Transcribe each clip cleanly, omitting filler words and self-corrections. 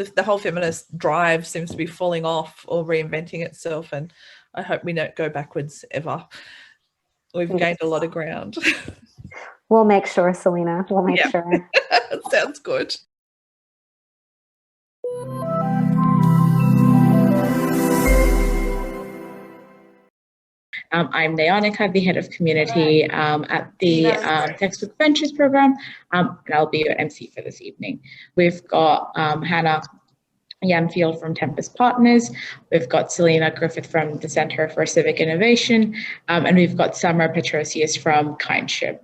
the whole feminist drive seems to be falling off or reinventing itself, and I hope we don't go backwards ever. We've gained a lot of ground. We'll make sure, Selena. We'll make sure. Sounds good. I'm Nayanika, the head of community at the Textbook Ventures program, and I'll be your MC for this evening. We've got Hannah Yanfield from Tempest Partners, we've got Selena Griffith from the Centre for Civic Innovation, and we've got Summer Petrosius from Kindship.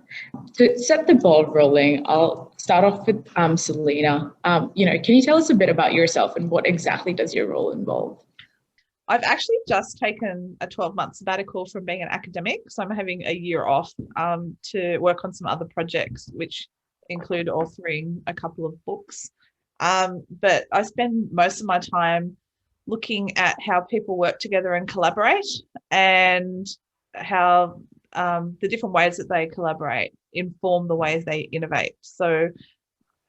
To set the ball rolling, I'll start off with Selena. Can you tell us a bit about yourself and what exactly does your role involve? I've actually just taken a 12-month sabbatical from being an academic, so I'm having a year off to work on some other projects, which include authoring a couple of books. But I spend most of my time looking at how people work together and collaborate, and how the different ways that they collaborate inform the ways they innovate. So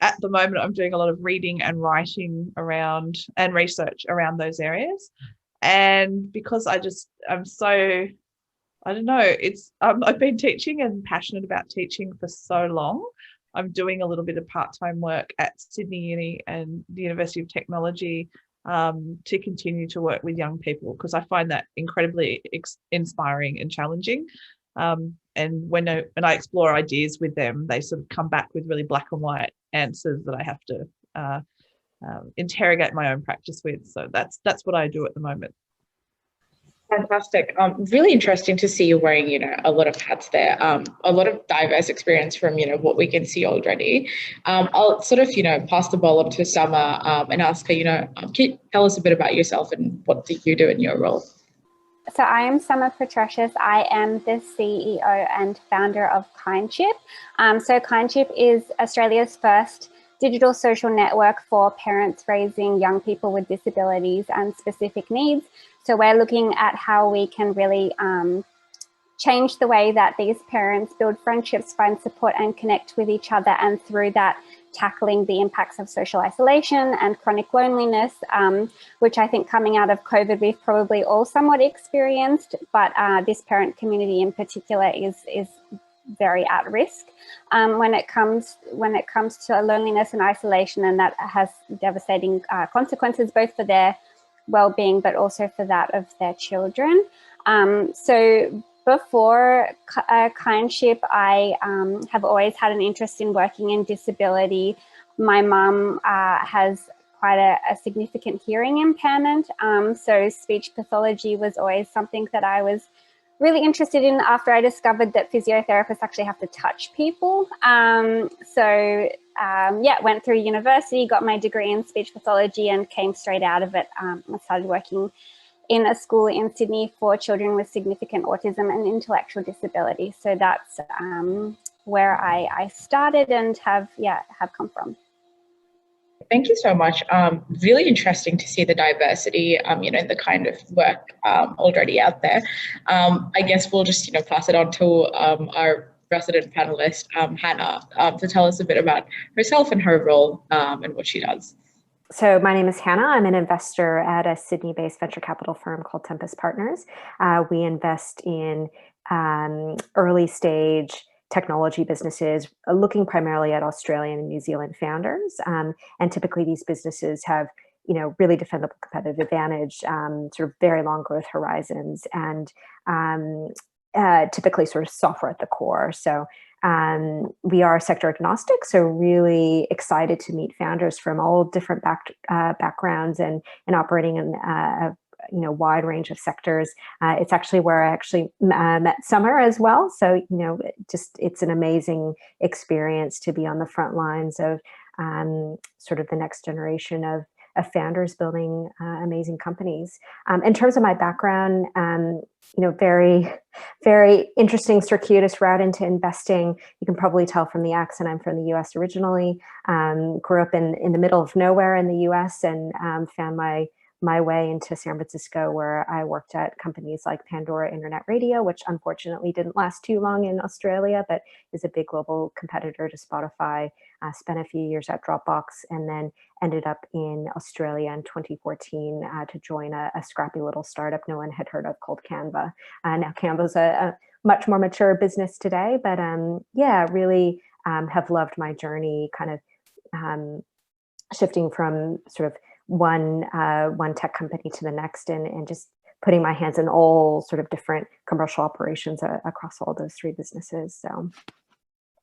at the moment, I'm doing a lot of reading and writing around and research around those areas. And because I'm so, I don't know, I've been teaching and passionate about teaching for so long. I'm doing a little bit of part-time work at Sydney Uni and the University of Technology to continue to work with young people, because I find that incredibly inspiring and challenging. And when I explore ideas with them, they sort of come back with really black and white answers that I have to interrogate my own practice with. So that's what I do at the moment. Fantastic. Really interesting to see you wearing, a lot of hats there. A lot of diverse experience from, what we can see already. I'll sort of, pass the ball up to Summer and ask her, can you tell us a bit about yourself and what do you do in your role? So I am Summer Petrosius. I am the CEO and founder of Kindship. So Kindship is Australia's first digital social network for parents raising young people with disabilities and specific needs. So we're looking at how we can really change the way that these parents build friendships, find support and connect with each other, and through that tackling the impacts of social isolation and chronic loneliness, which I think coming out of COVID we've probably all somewhat experienced, but this parent community in particular is very at risk when it comes to loneliness and isolation, and that has devastating consequences both for their well-being but also for that of their children. So before Kindship, I have always had an interest in working in disability. My mum has quite a significant hearing impairment, so speech pathology was always something that I was really interested in after I discovered that physiotherapists actually have to touch people. Went through university, got my degree in speech pathology and came straight out of it. I started working in a school in Sydney for children with significant autism and intellectual disability. So that's where I started and have come from. Thank you so much. Really interesting to see the diversity, in the kind of work already out there. I guess we'll just, pass it on to our resident panelist, Hannah, to tell us a bit about herself and her role and what she does. So my name is Hannah. I'm an investor at a Sydney-based venture capital firm called Tempest Partners. We invest in early stage technology businesses, looking primarily at Australian and New Zealand founders. And typically these businesses have, really defendable competitive advantage, sort of very long growth horizons, and typically sort of software at the core. So we are sector agnostic, so really excited to meet founders from all different backgrounds and operating in a wide range of sectors. It's actually where I met Summer as well. So, it's an amazing experience to be on the front lines of sort of the next generation of founders building amazing companies. In terms of my background, very, very interesting circuitous route into investing. You can probably tell from the accent, I'm from the US originally, grew up in the middle of nowhere in the US and found my way into San Francisco, where I worked at companies like Pandora Internet Radio, which unfortunately didn't last too long in Australia, but is a big global competitor to Spotify. spent a few years at Dropbox, and then ended up in Australia in 2014 to join a scrappy little startup no one had heard of called Canva. Now Canva's a much more mature business today, but yeah, really have loved my journey, kind of shifting from sort of one tech company to the next, and just putting my hands in all sort of different commercial operations across all those three businesses. So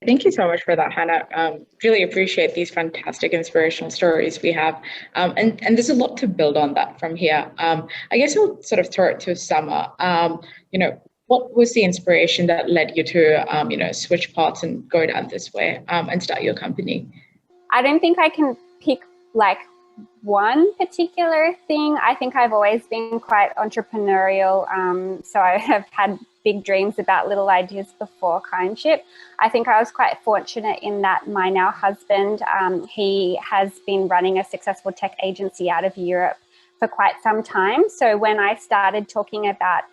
thank you so much for that, Hannah. Really appreciate these fantastic inspirational stories we have. And there's a lot to build on that from here. I guess I'll sort of throw it to Summer. What was the inspiration that led you to, switch paths and go down this way and start your company? I don't think I can pick like one particular thing. I think I've always been quite entrepreneurial. So I have had big dreams about little ideas before Kindship. I think I was quite fortunate in that my now husband, he has been running a successful tech agency out of Europe for quite some time. So when I started talking about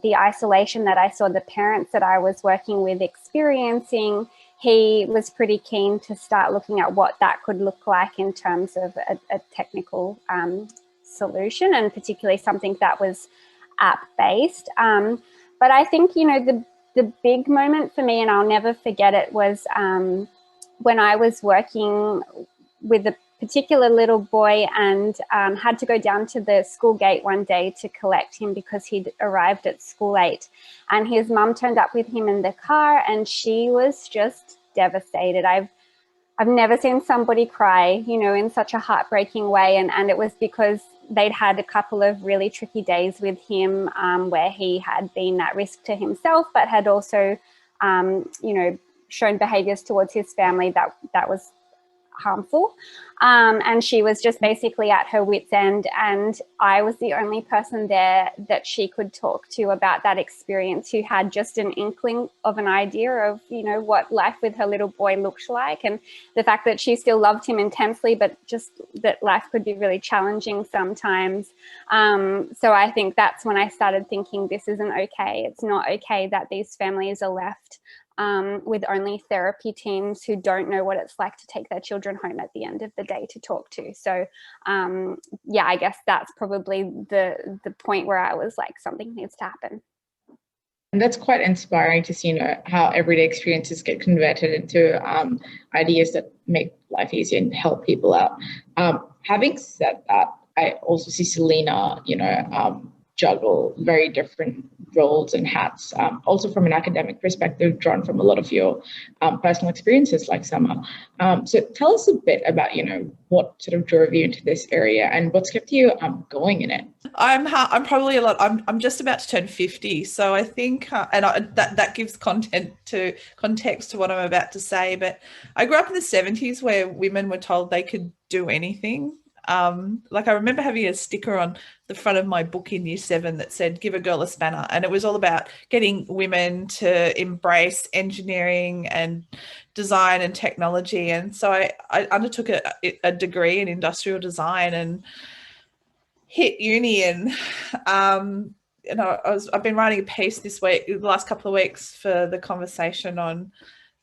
the isolation that I saw the parents that I was working with experiencing, he was pretty keen to start looking at what that could look like in terms of a technical solution, and particularly something that was app-based. But I think, the big moment for me, and I'll never forget it, was when I was working with a particular little boy and had to go down to the school gate one day to collect him because he'd arrived at school late. And his mum turned up with him in the car, and she was just devastated. I've never seen somebody cry, in such a heartbreaking way. And it was because they'd had a couple of really tricky days with him where he had been at risk to himself, but had also, shown behaviors towards his family that was harmful. And she was just basically at her wit's end. And I was the only person there that she could talk to about that experience, who had just an inkling of an idea of, what life with her little boy looked like, and the fact that she still loved him intensely, but just that life could be really challenging sometimes. So I think that's when I started thinking, this isn't okay. It's not okay that these families are left with only therapy teams who don't know what it's like to take their children home at the end of the day to talk to. So yeah, I guess that's probably the point where I was like, something needs to happen. And that's quite inspiring to see, how everyday experiences get converted into ideas that make life easier and help people out. Having said that, I also see Selena, juggle very different roles and hats, also from an academic perspective, drawn from a lot of your personal experiences like Summer. So tell us a bit about, what sort of drove you into this area and what's kept you going in it. I'm probably a lot. I'm just about to turn 50, so I think, that gives context to what I'm about to say. But I grew up in the 70s where women were told they could do anything. Like I remember having a sticker on the front of my book in Year 7 that said, "Give a girl a spanner." And it was all about getting women to embrace engineering and design and technology. And so I undertook a degree in industrial design and hit uni, and I've been writing a piece this week, the last couple of weeks, for the conversation on,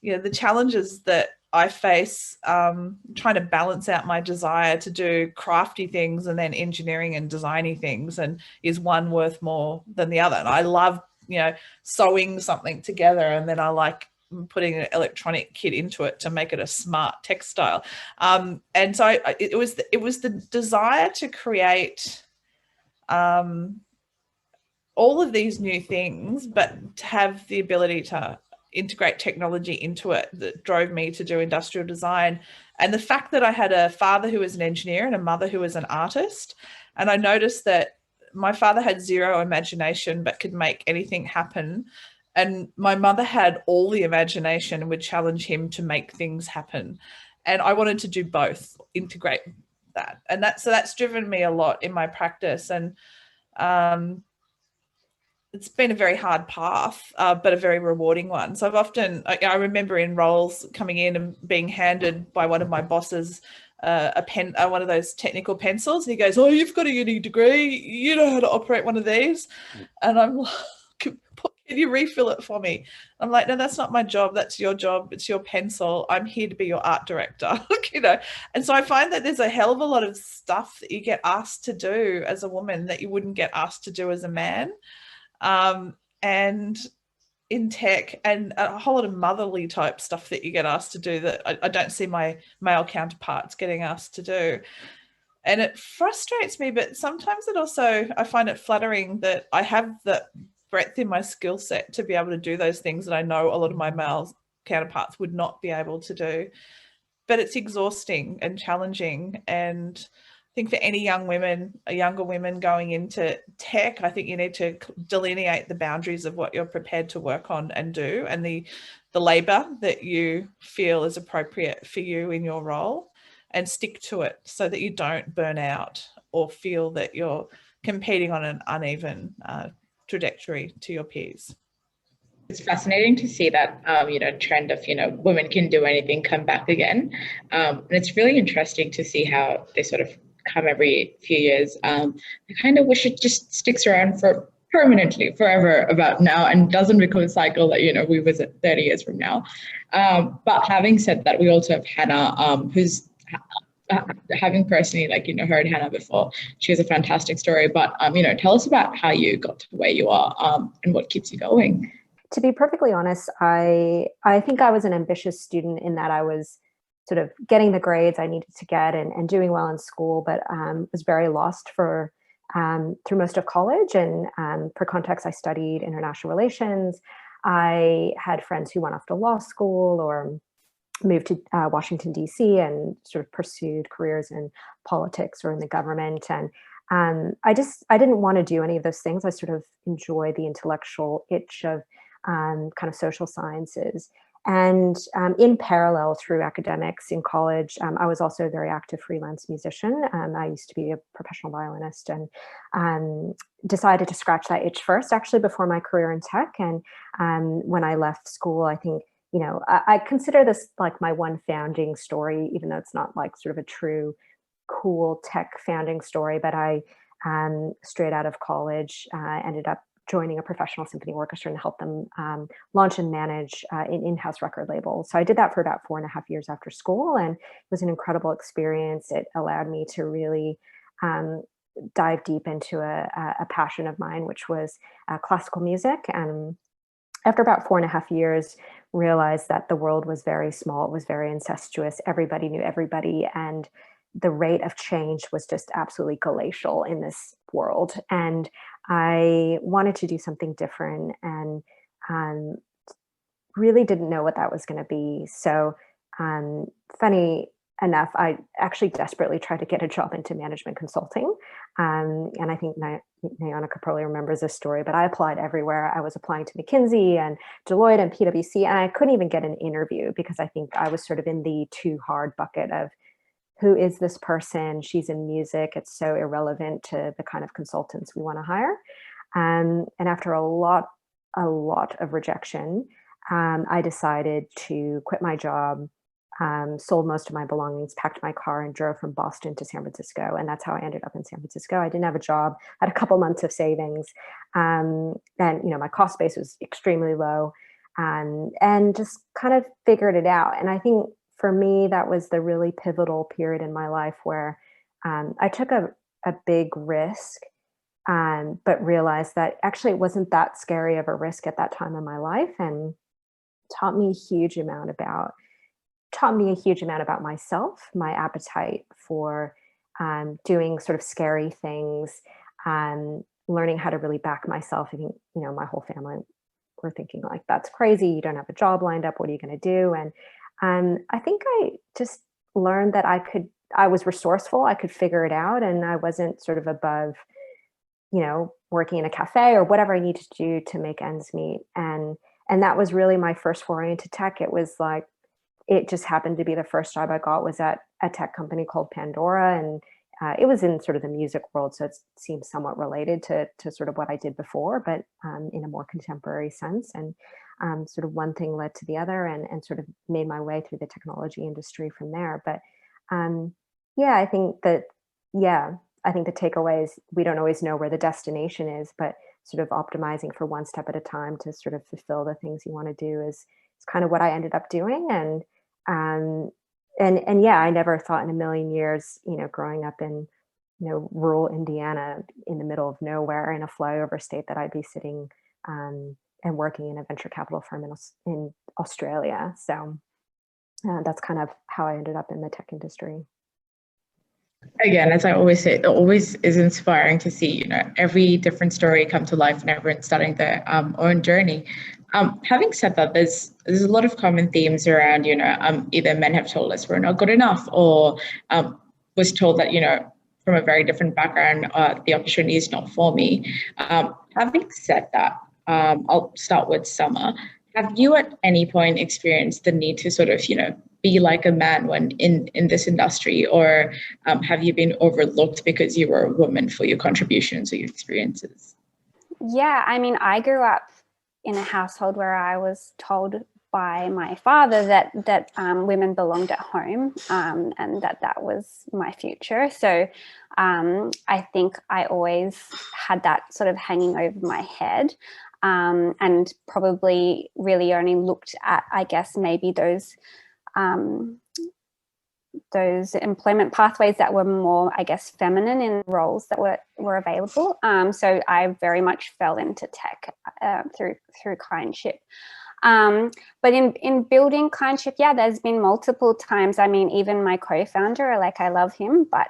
the challenges that I face trying to balance out my desire to do crafty things and then engineering and designy things, and is one worth more than the other? And I love, sewing something together, and then I like putting an electronic kit into it to make it a smart textile. And so it was the desire to create all of these new things, but to have the ability to integrate technology into it that drove me to do industrial design. And the fact that I had a father who was an engineer and a mother who was an artist. And I noticed that my father had zero imagination but could make anything happen. And my mother had all the imagination and would challenge him to make things happen. And I wanted to do both, integrate that. And that's driven me a lot in my practice. And it's been a very hard path, but a very rewarding one. So I remember in roles coming in and being handed by one of my bosses a pen, one of those technical pencils. And he goes, "Oh, you've got a uni degree. You know how to operate one of these." And I'm like, Can you refill it for me? I'm like, no, that's not my job. That's your job. It's your pencil. I'm here to be your art director, you know? And so I find that there's a hell of a lot of stuff that you get asked to do as a woman that you wouldn't get asked to do as a man. And in tech, and a whole lot of motherly type stuff that you get asked to do that I don't see my male counterparts getting asked to do. And it frustrates me, but sometimes it also, I find it flattering that I have the breadth in my skill set to be able to do those things that I know a lot of my male counterparts would not be able to do. But it's exhausting and challenging. And I think for any young women, younger women going into tech, I think you need to delineate the boundaries of what you're prepared to work on and do, and the labor that you feel is appropriate for you in your role, and stick to it so that you don't burn out or feel that you're competing on an uneven trajectory to your peers. It's fascinating to see that, trend of, women can do anything, come back again. And it's really interesting to see how they sort of come every few years. I kind of wish it just sticks around for permanently, forever about now, and doesn't become a cycle that, we visit 30 years from now. But having said that, we also have Hannah, who's having personally heard Hannah before. She has a fantastic story, but tell us about how you got to where you are, and what keeps you going. To be perfectly honest, I think I was an ambitious student in that I was sort of getting the grades I needed to get and doing well in school, but was very lost through most of college. And for context, I studied international relations. I had friends who went off to law school or moved to Washington, D.C. and sort of pursued careers in politics or in the government. And I didn't want to do any of those things. I sort of enjoy the intellectual itch of kind of social sciences. And in parallel through academics in college, I was also a very active freelance musician. I used to be a professional violinist, and decided to scratch that itch first, actually, before my career in tech. And when I left school, I think, I consider this like my one founding story, even though it's not like sort of a true cool tech founding story. But I, straight out of college, ended up joining a professional symphony orchestra and help them launch and manage an in-house record label. So I did that for about 4.5 years after school, and it was an incredible experience. It allowed me to really dive deep into a passion of mine, which was classical music. And after about 4.5 years, realized that the world was very small. It was very incestuous. Everybody knew everybody. And the rate of change was just absolutely glacial in this world. And I wanted to do something different, and really didn't know what that was going to be. So funny enough, I actually desperately tried to get a job into management consulting. And I think Nayana probably remembers this story, but I applied everywhere. I was applying to McKinsey and Deloitte and PwC, and I couldn't even get an interview because I think I was sort of in the too hard bucket of, who is this person? She's in music. It's so irrelevant to the kind of consultants we want to hire. And after a lot of rejection, I decided to quit my job, sold most of my belongings, packed my car, and drove from Boston to San Francisco. And that's how I ended up in San Francisco. I didn't have a job, had a couple months of savings. And my cost base was extremely low, and just kind of figured it out. And I think for me, that was the really pivotal period in my life where I took a big risk, but realized that actually it wasn't that scary of a risk at that time in my life, and taught me a huge amount about myself, my appetite for doing sort of scary things, learning how to really back myself. I think, my whole family were thinking like, that's crazy. You don't have a job lined up. What are you going to do? And I think I just learned that I was resourceful. I could figure it out. And I wasn't sort of above, working in a cafe or whatever I needed to do to make ends meet. And that was really my first foray into tech. It was like, it just happened to be the first job I got was at a tech company called Pandora. And it was in sort of the music world. So it seems somewhat related to sort of what I did before, but in a more contemporary sense. And sort of one thing led to the other, and sort of made my way through the technology industry from there. But I think the takeaway is we don't always know where the destination is, but sort of optimizing for one step at a time to sort of fulfill the things you want to do is kind of what I ended up doing. And yeah, I never thought in a million years, growing up in, rural Indiana in the middle of nowhere in a flyover state, that I'd be sitting and working in a venture capital firm in Australia. So that's kind of how I ended up in the tech industry. Again, as I always say, it always is inspiring to see, every different story come to life and everyone starting their own journey. Having said that, there's a lot of common themes around, either men have told us we're not good enough, or was told that, from a very different background, the opportunity is not for me. Having said that, I'll start with Summer. Have you at any point experienced the need to sort of, be like a man when in this industry, or have you been overlooked because you were a woman for your contributions or your experiences? Yeah, I mean, I grew up in a household where I was told by my father that women belonged at home, and that was my future. So I think I always had that sort of hanging over my head, and probably really only looked at, I guess, maybe those employment pathways that were more, I guess, feminine in roles that were available. So I very much fell into tech through Kindship. But in building Kindship, yeah, there's been multiple times. I mean, even my co-founder, I love him, but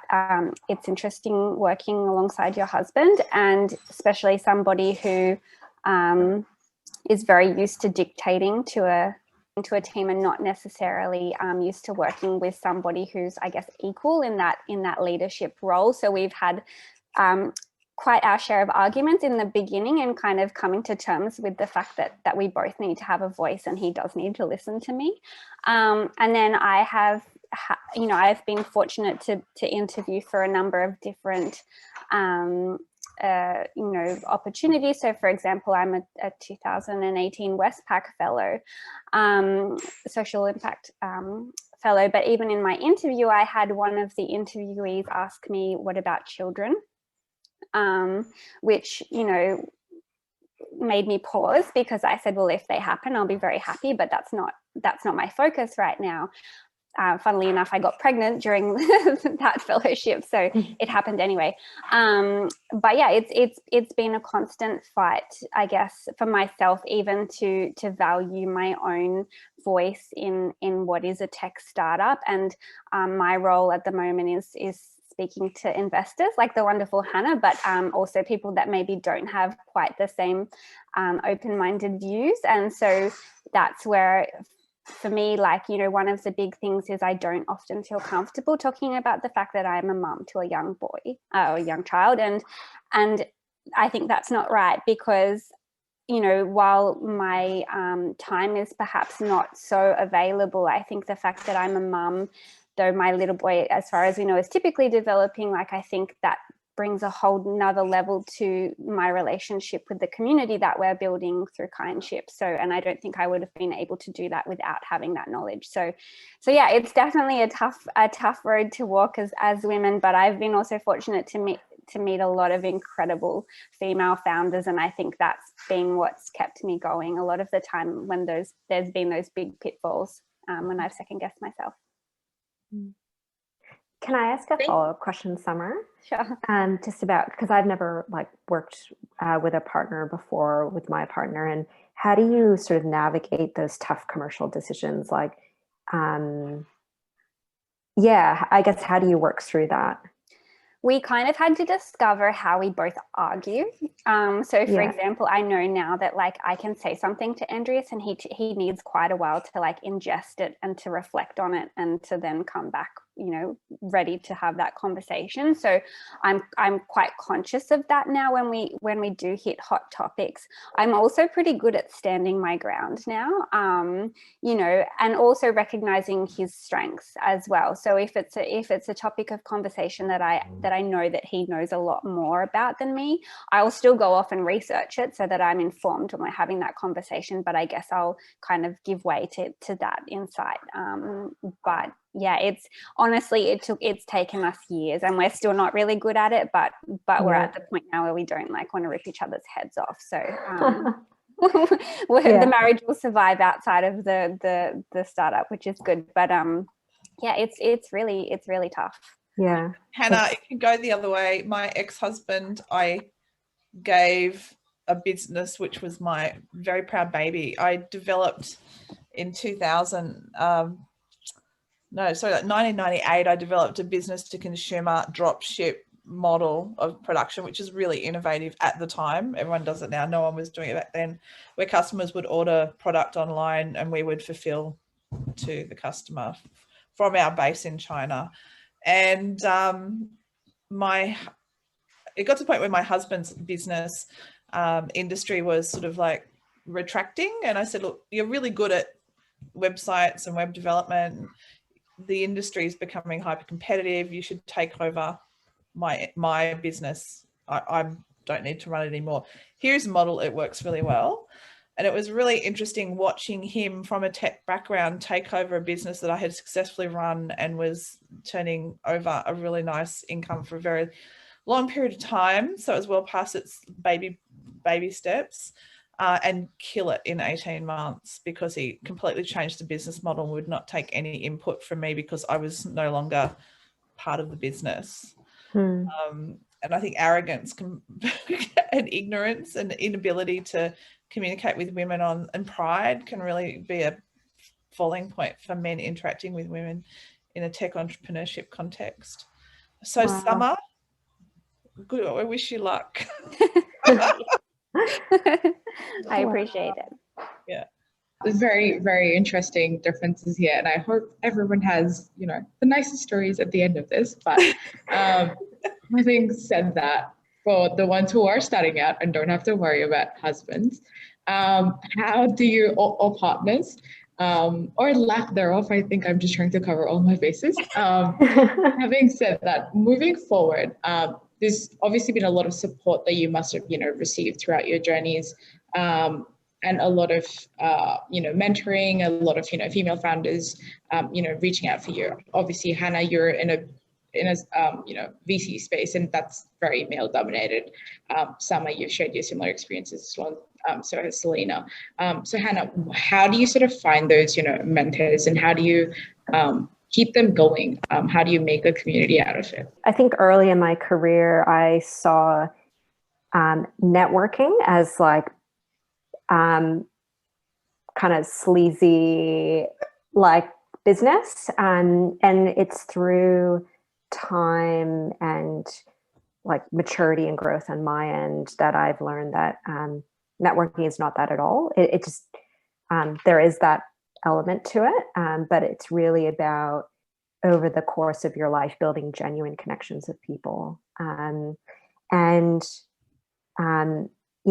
it's interesting working alongside your husband, and especially somebody who is very used to dictating to a team and not necessarily used to working with somebody who's, I guess, equal in that leadership role. So we've had quite our share of arguments in the beginning, and kind of coming to terms with the fact that we both need to have a voice and he does need to listen to me. And then I have, I've been fortunate to interview for a number of different opportunities. So for example, I'm a 2018 Westpac fellow, social impact fellow. But even in my interview, I had one of the interviewees ask me, what about children? Which, made me pause, because I said, well, if they happen, I'll be very happy, but that's not my focus right now. Funnily enough, I got pregnant during that fellowship, so it happened anyway. But yeah, it's been a constant fight, I guess, for myself, even to value my own voice in what is a tech startup. And my role at the moment is speaking to investors like the wonderful Hannah, but also people that maybe don't have quite the same open-minded views. And so that's where, for me, one of the big things is I don't often feel comfortable talking about the fact that I'm a mum to a young boy or a young child. And I think that's not right, because, while my time is perhaps not so available, I think the fact that I'm a mum, though my little boy, as far as we know, is typically developing, I think that brings a whole nother level to my relationship with the community that we're building through Kindship. So, and I don't think I would have been able to do that without having that knowledge. So yeah, it's definitely a tough road to walk as women, but I've been also fortunate to meet a lot of incredible female founders. And I think that's been what's kept me going a lot of the time when there's been those big pitfalls when I've second guessed myself. Can I ask a follow-up question, Summer? Sure. Just about, because I've never worked with a partner before, with my partner, and how do you sort of navigate those tough commercial decisions? Yeah, I guess, how do you work through that? We kind of had to discover how we both argue. So for example, I know now that I can say something to Andreas and he needs quite a while to ingest it and to reflect on it and to then come back, ready to have that conversation. So I'm quite conscious of that now when we do hit hot topics. I'm also pretty good at standing my ground now, and also recognizing his strengths as well. So if it's a topic of conversation that I know that he knows a lot more about than me, I'll still go off and research it so that I'm informed when we're having that conversation, but I guess I'll kind of give way to that insight. But yeah, it's honestly, it's taken us years, and we're still not really good at it, but we're at the point now where we don't like want to rip each other's heads off. So the marriage will survive outside of the startup, which is good. But yeah, it's really tough. Yeah. Hannah, it can go the other way. My ex-husband, I gave a business which was my very proud baby. I developed in 1998, I developed a business to consumer drop ship model of production, which is really innovative at the time. Everyone does it now. No one was doing it back then, where customers would order product online and we would fulfill to the customer from our base in China. And it got to the point where my husband's business industry was sort of like retracting. And I said, look, you're really good at websites and web development. The industry is becoming hyper competitive. You should take over my business. I don't need to run it anymore. Here's a model. It works really well. And it was really interesting watching him from a tech background take over a business that I had successfully run and was turning over a really nice income for a very long period of time. So it was well past its baby steps, and kill it in 18 months because he completely changed the business model and would not take any input from me because I was no longer part of the business. And I think arrogance and ignorance and inability to communicate with women and pride can really be a falling point for men interacting with women in a tech entrepreneurship context. So wow. Summer, good. I wish you luck. I appreciate it. Yeah. There's very, very interesting differences here. And I hope everyone has, the nicest stories at the end of this. But having said that, for the ones who are starting out and don't have to worry about husbands, how do you, or partners, or lack thereof, I think I'm just trying to cover all my bases. Having said that, moving forward, there's obviously been a lot of support that you must have, received throughout your journeys, and a lot of, mentoring, a lot of, female founders, reaching out for you. Obviously, Hannah, you're in a VC space, and that's very male dominated. Summer, you've shared your similar experiences as well. So has Selena. So Hannah, how do you sort of find those, mentors, and how do you keep them going? How do you make a community out of it? I think early in my career, I saw networking as like kind of sleazy like business, and it's through time and like maturity and growth on my end that I've learned that networking is not that at all. It just there is that element to it, but it's really about over the course of your life building genuine connections with people,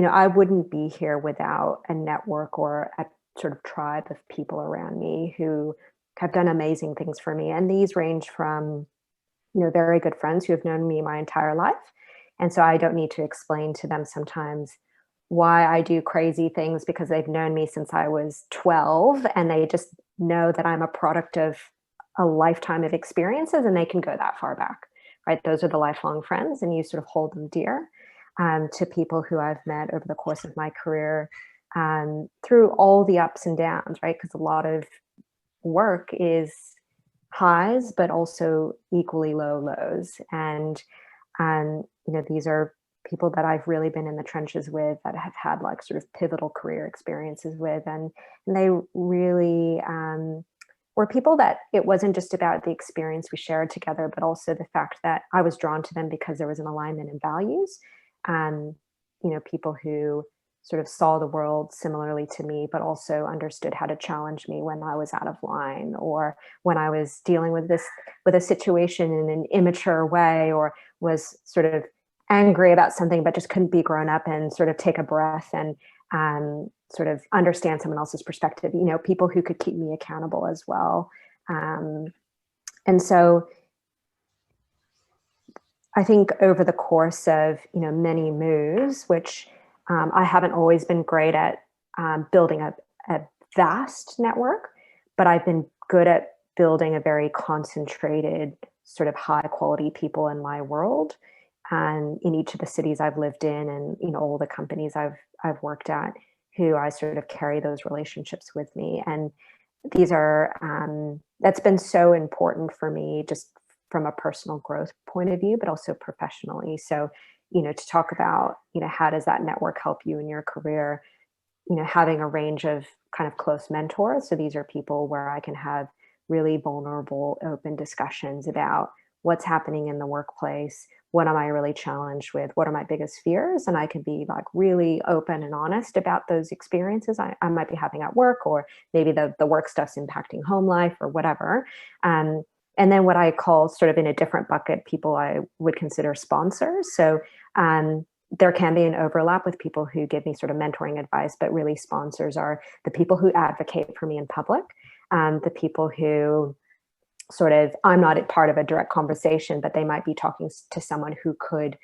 I wouldn't be here without a network or a sort of tribe of people around me who have done amazing things for me. And these range from, very good friends who have known me my entire life. And so I don't need to explain to them sometimes why I do crazy things because they've known me since I was 12 and they just know that I'm a product of a lifetime of experiences and they can go that far back, right? Those are the lifelong friends and you sort of hold them dear. To people who I've met over the course of my career, through all the ups and downs, right? Because a lot of work is highs, but also equally low lows. And, these are people that I've really been in the trenches with, that have had like sort of pivotal career experiences with. And they really were people that it wasn't just about the experience we shared together, but also the fact that I was drawn to them because there was an alignment in values. People who sort of saw the world similarly to me, but also understood how to challenge me when I was out of line, or when I was dealing with a situation in an immature way, or was sort of angry about something, but just couldn't be grown up and sort of take a breath and sort of understand someone else's perspective, people who could keep me accountable as well. And so I think over the course of, many moves, which I haven't always been great at building a vast network, but I've been good at building a very concentrated sort of high quality people in my world, and in each of the cities I've lived in, and all the companies I've worked at, who I sort of carry those relationships with me. And these are that's been so important for me, just from a personal growth point of view, but also professionally. So to talk about how does that network help you in your career, having a range of kind of close mentors. So these are people where I can have really vulnerable, open discussions about what's happening in the workplace. What am I really challenged with? What are my biggest fears? And I can be like really open and honest about those experiences I might be having at work, or maybe the work stuff's impacting home life or whatever. And then what I call, sort of in a different bucket, people I would consider sponsors. So there can be an overlap with people who give me sort of mentoring advice, but really sponsors are the people who advocate for me in public, the people who sort of, I'm not a part of a direct conversation, but they might be talking to someone who could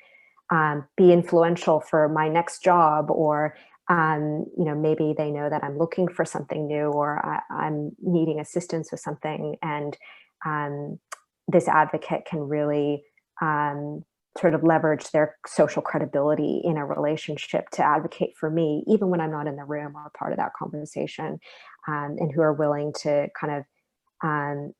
be influential for my next job, or maybe they know that I'm looking for something new, or I'm needing assistance with something, and this advocate can really sort of leverage their social credibility in a relationship to advocate for me, even when I'm not in the room or part of that conversation, and who are willing to kind of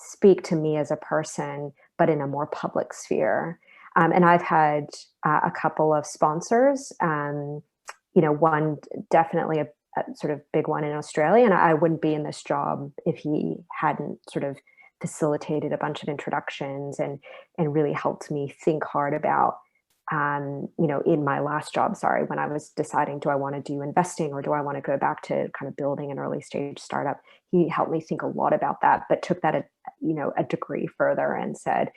speak to me as a person, but in a more public sphere. And I've had a couple of sponsors, one definitely a sort of big one in Australia, and I wouldn't be in this job if he hadn't sort of facilitated a bunch of introductions and really helped me think hard about, in my last job, when I was deciding, do I want to do investing, or do I want to go back to kind of building an early stage startup? He helped me think a lot about that, but took that, a degree further and said,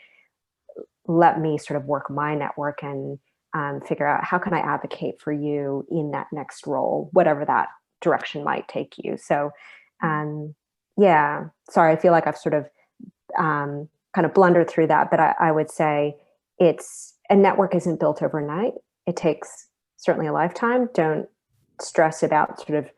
let me sort of work my network and figure out how can I advocate for you in that next role, whatever that direction might take you. So, yeah, sorry, I feel like I've sort of kind of blundered through that, but I would say a network isn't built overnight. It takes certainly a lifetime. Don't stress about sort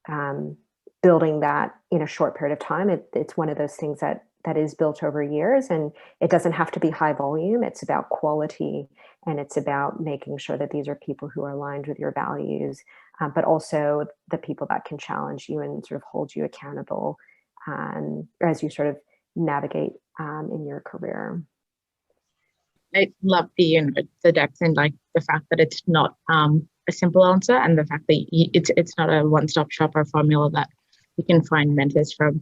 of building that in a short period of time. It's one of those things that is built over years, and it doesn't have to be high volume. It's about quality, and it's about making sure that these are people who are aligned with your values, but also the people that can challenge you and sort of hold you accountable as you sort of navigate in your career. I love the depth and like the fact that it's not a simple answer, and the fact that it's not a one-stop shop or formula that you can find mentors from.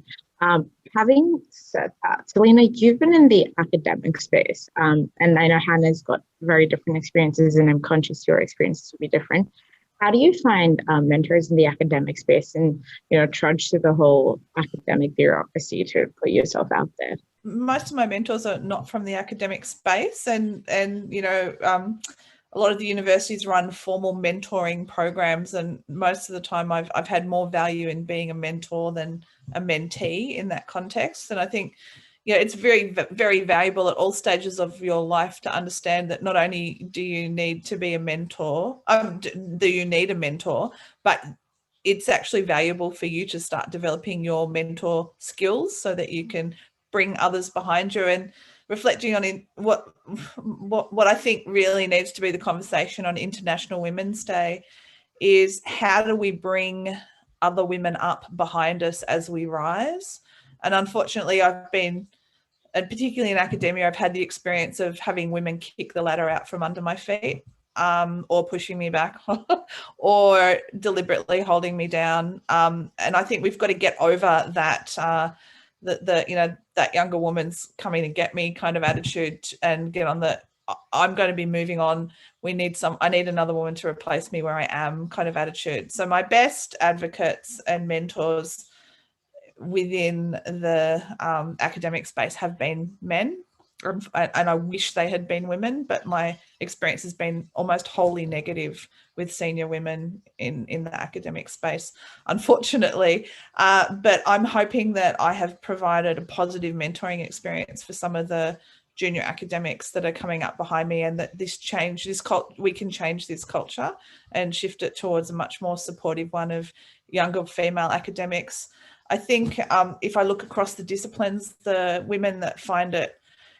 Having said that, Selena, you've been in the academic space, and I know Hannah's got very different experiences, and I'm conscious your experiences will be different. How do you find mentors in the academic space, and trudge through the whole academic bureaucracy to put yourself out there? Most of my mentors are not from the academic space, and a lot of the universities run formal mentoring programs, and most of the time I've had more value in being a mentor than a mentee in that context. And I think it's very, very valuable at all stages of your life to understand that not only do you need to be a mentor, do you need a mentor, but it's actually valuable for you to start developing your mentor skills so that you can bring others behind you. And reflecting on what I think really needs to be the conversation on International Women's Day is, how do we bring other women up behind us as we rise? And unfortunately, and particularly in academia, I've had the experience of having women kick the ladder out from under my feet, or pushing me back, or deliberately holding me down. And I think we've got to get over that, that younger woman's coming to get me kind of attitude, and get on I'm going to be moving on. I need another woman to replace me where I am kind of attitude. So my best advocates and mentors within the academic space have been men, and I wish they had been women, but my experience has been almost wholly negative with senior women in the academic space, unfortunately. But I'm hoping that I have provided a positive mentoring experience for some of the junior academics that are coming up behind me, and that we can change this culture and shift it towards a much more supportive one of younger female academics. I think if I look across the disciplines, the women that find it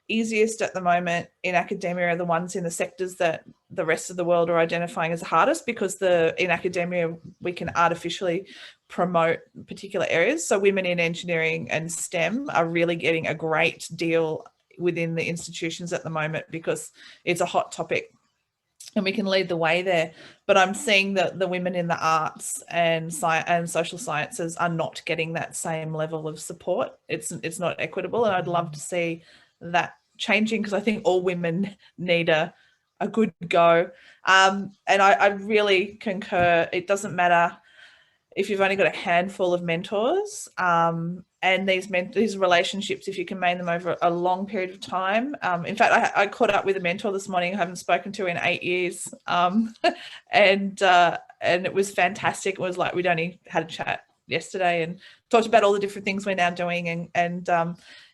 easiest at the moment in academia are the ones in the sectors that the rest of the world are identifying as the hardest, because in academia we can artificially promote particular areas. So women in engineering and STEM are really getting a great deal within the institutions at the moment because it's a hot topic and we can lead the way there. But I'm seeing that the women in the arts and social sciences are not getting that same level of support. It's not equitable, and I'd love to see that changing, because I think all women need a good go. And I really concur. It doesn't matter if you've only got a handful of mentors, and these relationships, if you can maintain them over a long period of time. In fact, I caught up with a mentor this morning I haven't spoken to in 8 years, and it was fantastic. It was like we'd only had a chat yesterday and talked about all the different things we're now doing, and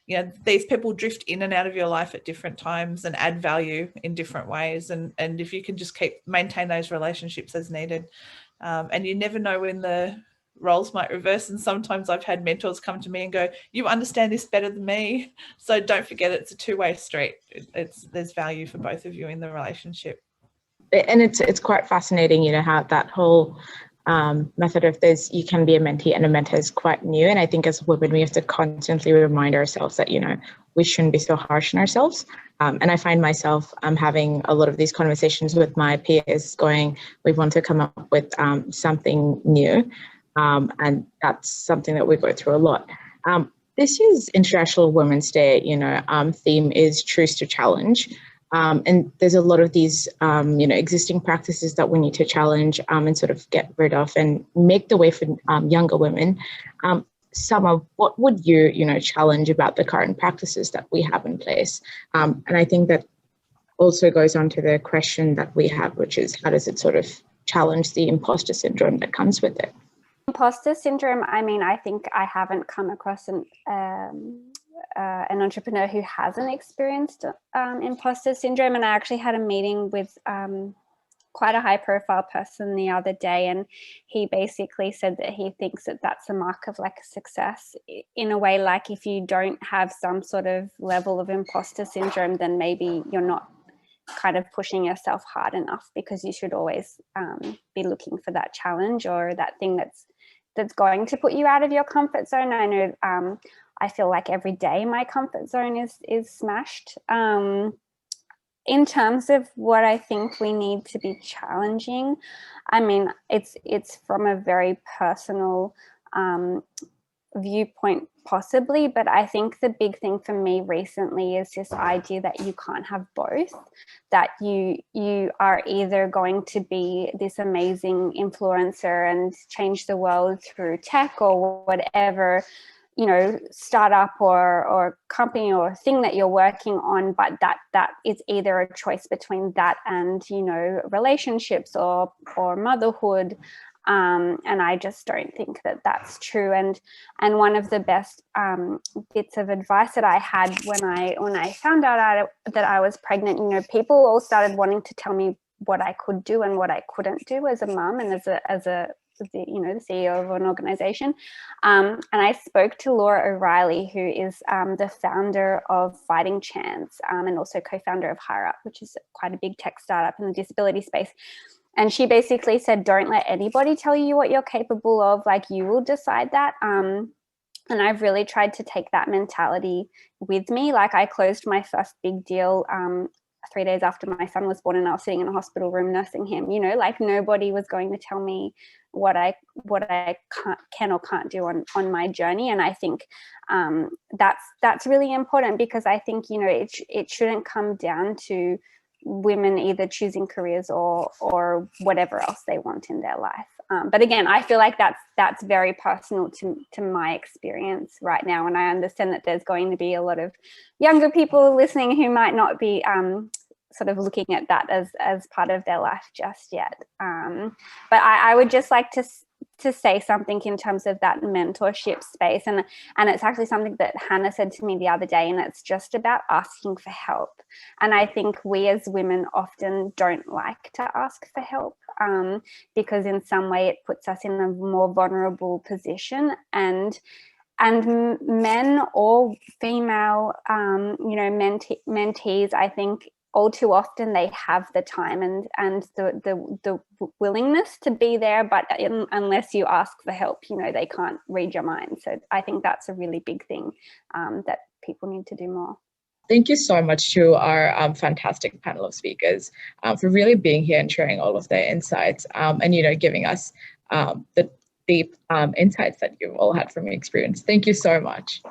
you know, these people drift in and out of your life at different times and add value in different ways, and if you can just maintain those relationships as needed, and you never know when the roles might reverse. And sometimes I've had mentors come to me and go, you understand this better than me, so don't forget it's a two-way street. There's value for both of you in the relationship. And it's quite fascinating, you know, how that whole method of this, you can be a mentee and a mentor, is quite new. And I think as women, we have to constantly remind ourselves that, you know, we shouldn't be so harsh on ourselves. And I find myself having a lot of these conversations with my peers going, we want to come up with something new. And that's something that we go through a lot. This year's International Women's Day, you know, theme is Choose to Challenge. And there's a lot of these, you know, existing practices that we need to challenge and sort of get rid of and make the way for younger women. Summer, what would you, you know, challenge about the current practices that we have in place? And I think that also goes on to the question that we have, which is how does it sort of challenge the imposter syndrome that comes with it? Imposter syndrome, I mean, I think I haven't come across an entrepreneur who hasn't experienced imposter syndrome. And I actually had a meeting with quite a high profile person the other day, and he basically said that he thinks that that's a mark of like a success in a way. Like if you don't have some sort of level of imposter syndrome, then maybe you're not kind of pushing yourself hard enough, because you should always be looking for that challenge or that thing that's going to put you out of your comfort zone. I know I feel like every day my comfort zone is smashed. In terms of what I think we need to be challenging, I mean, it's from a very personal viewpoint possibly, but I think the big thing for me recently is this idea that you can't have both, that you are either going to be this amazing influencer and change the world through tech or whatever, you know, startup or company or thing that you're working on, but that is either a choice between that and, you know, relationships or motherhood. And I just don't think that that's true. And one of the best bits of advice that I had when I found out that I was pregnant, you know, people all started wanting to tell me what I could do and what I couldn't do as a mum and as a you know, the CEO of an organization. And I spoke to Laura O'Reilly, who is the founder of Fighting Chance and also co-founder of Hire Up, which is quite a big tech startup in the disability space. And she basically said, don't let anybody tell you what you're capable of, like you will decide that. And I've really tried to take that mentality with me. Like I closed my first big deal 3 days after my son was born, and I was sitting in a hospital room nursing him, you know, like nobody was going to tell me what I can or can't do on my journey. And I think that's really important, because I think, you know, it shouldn't come down to women either choosing careers or whatever else they want in their life. But again, I feel like that's very personal to my experience right now. And I understand that there's going to be a lot of younger people listening who might not be sort of looking at that as part of their life just yet. But I would just like to to say something in terms of that mentorship space, and it's actually something that Hannah said to me the other day, and it's just about asking for help. And I think we as women often don't like to ask for help, because in some way it puts us in a more vulnerable position, and men or female mentees, I think all too often they have the time and the willingness to be there, but unless you ask for help, they can't read your mind. So I think that's a really big thing that people need to do more. Thank you so much to our fantastic panel of speakers for really being here and sharing all of their insights and giving us the deep insights that you've all had from your experience. Thank you so much.